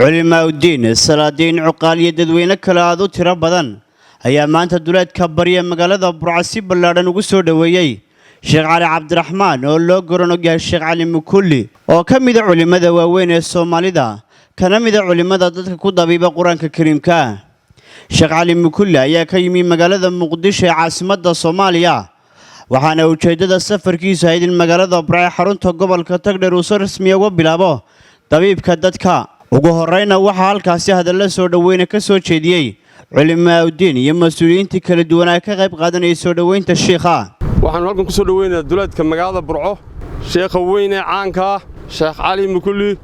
علماء الدين السلادين عقالية ددوينة كلا ذو ترى بدن أيام ما أنت دولت كبرية مقالة برعسي بلادن لغو سو dhawyey شيخ علي عبد الرحمن oo loo goranayo Shiikh Cali Mukuli oo kamid ah culimada waaweyn ee Soomaalida kana mid ah culimada dadka ku dabiiba Quraanka Kariimka Shiikh Cali Mukuli ayaa ka yimid magaalada Muqdisho ee caasimadda Soomaaliya waxaana ujeedada safarkiisu ahayd in magaalada Burco xarunta gobolka Togdheer uu rasmi uga bilaabo dabiibka dadka ugu horeyna waxa halkaasi hadal soo dhaweyn ka soo jeediyay علماء الدين يمسؤولين كلا دونا كغيب قادنا يسود وين الشيخة. وحنا هلكم كسود وين الدولات كمجالة برعو شيخ وين عنكا شيخ علي مكولي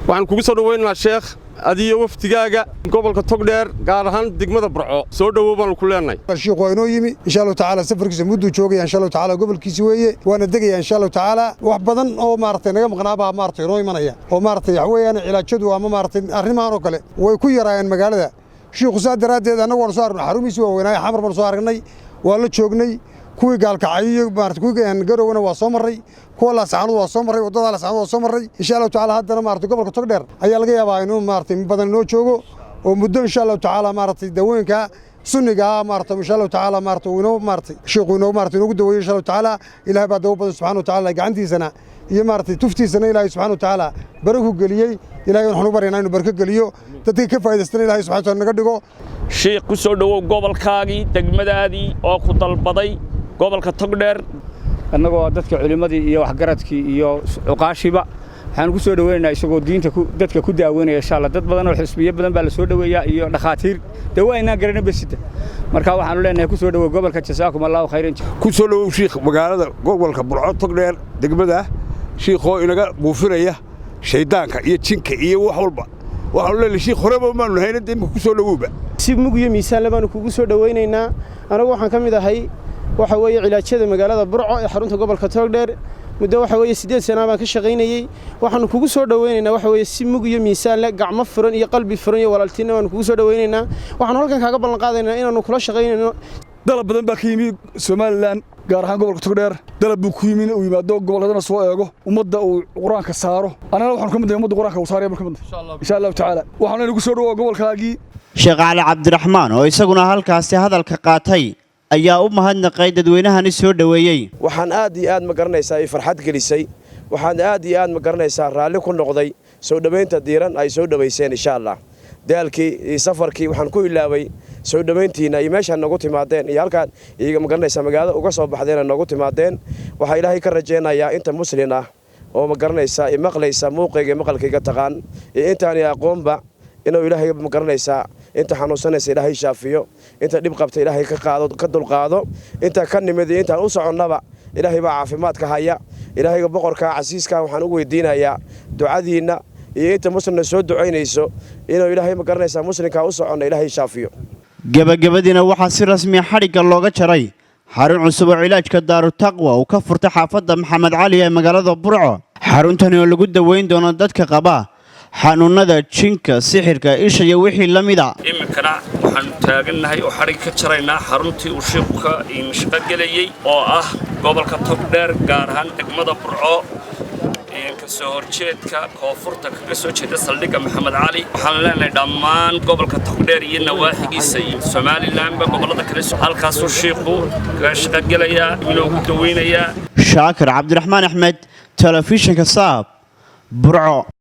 وحنا كسود وين الشيخ أدي وفتجاجة قبل كتقدر قارهان دقمة برعو سود وبان كلنا. الشيخ وينو يمي إن شاء الله تعالى سفر كسمودو شوقي إن شاء الله تعالى قبل كيسوية وأنا دقي إن شاء الله تعالى وحبضن أو مارتين نجم غنابها مارتين روي منايا أو مارتين حوي أنا علاج شدوا أما مارتين أرنمان وكله ويكوي راين مجالة شيخ صاد درادة أنا ورصار حرمي سوا ويناي حمر ورصار جناي ولا تشوقني كوي قال كعيي مارت كوي كان جرو وانا وصمري كولا سعنو وصمري وضل سعنو وصمري إن شاء الله تعالى هذا أنا مارت قبل كتقدر أيها الجيا باينو مارت بدل نو تشوقه ومدة إن شاء الله تعالى مارت دوين كا سنة جا مارت إن شاء الله تعالى مارت ونو مارت شيخ ونو مارت نو دوين إن شاء الله تعالى إلى بعد ربنا سبحانه وتعالى عندي سنة هي مارت تفتي سنة إلى سبحانه وتعالى بركو قليي إلى يوم حنو برينا إنه بركو قليو تدي كيف هذا السنة إلى سبحانه وتعالى نقدقه شيخ كسر دو قبل كاجي تجمدادي أو خطل بدي قبل كتقدر أنا قادتك علماء يو حجرتك يو عقاشبة حن كسر دوينا يسقط دين دتك كده وين إن شاء الله دت بدنا الحسبية بدنا بالسور دويا يو دخاتير دوينا قرنا بسيطة مركب حنو لنا كسر دو قبل كتساكم الله خيرين كسر دو شيخ مقالة قبل كبرعة تقدر دقمده شيخ هو إنك بوفرية شيطانك يتشنك وحولبا وحول الشيخ خرب ما له هنا دم كسر دوبه سيب مقيم مثال لبنا كسر دوينا أنا وحنا كم إذا هي وحوي علاج هذا مقالة برعة حرونته قبل كتقدر مدة وحوي سديد سنة ما كشغيني وحنا كسر دوينا وحوي سيب مقيم مثال قع مفرن يقلب فرن ولا التنا ونكسر دوينا وحنا هلكن قبل نقاضينا إن نكل شغينا dalab badan baa ka yimid Soomaaliland gaar ahaan gobolka Togdheer dalab buu ku yimid oo yimaado goboladana soo eego ummadda uu Quraanka saaro anana waxaan ka mid yahay ummadda Quraanka uu saaraya markaa insha Allah ta'ala waxaan inagu soo dhawo gobolkaagii Sheikh Ali Abd الرحمن oo isaguna halkaas hadalka qaatay ayaa u mahadnaqay dadweynahani soo dhaweeyay waxaan aad iyo aad ma garanaysaa farxad gelisay waxaan aad iyo aad ma garanaysaa raali ku noqday soo dhaweynta diiran ay soo dhaweyseen insha Allah daalkii safarkii waxaan ku ilaaway soo dhaweyntiina ay meesha nagu timaadeen iyo halkaan iyaga ma garanaysaa magaalada uga soo baxdeen nagu timaadeen waxa Ilaahay ka rajeenayaa inta muslim ah oo ma garanaysaa maqlaysa muuqayga maqalkayga taqaan intaan aqoonba inuu Ilaahay ma garanaysaa inta xanuunsanaysa Ilaahay shaafiyo inta dib qabta Ilaahay ka qaado ka dulqaado inta ka nimid inta u soconaba Ilaahay baa caafimaadka haya Ilaahayga boqorka casiiska waxaan ugu weydiinayaa ducadiina iyo inta muslimna soo duceynayso inuu Ilaahay ma garanaysaa muslimka u socon Ilaahay shaafiyo gabagabadina waxa si rasmi xariga looga jaray xarun cusub oo cilaajka Daaru Taqwa oo ka furtay xaafadda Maxamed Cali ee magaalada Burco xaruntani oo lagu daweyn doono dadka qaba xanuunada jinka sixirka isha iyo wixii la mid ah imikana waxaan taaganahay oo xarig ka jaraynaa xaruntii uu sheekha shaqo galayay oo ah gobolka Togdheer gaar ahaan degmada Burco soo horjeedka koonfurta ka soo jeeda saldhigga Maxamed Cali waxaan leenahay dhammaan gobolka Togdheer iyo nawaaxigiisa Soomaaliland gobolada kale halkaas uu sheekhu ka shaqo galaya inuu ku daweynayaa Shaakir Cabdiraxmaan Axmed telefishinka Saab Burco.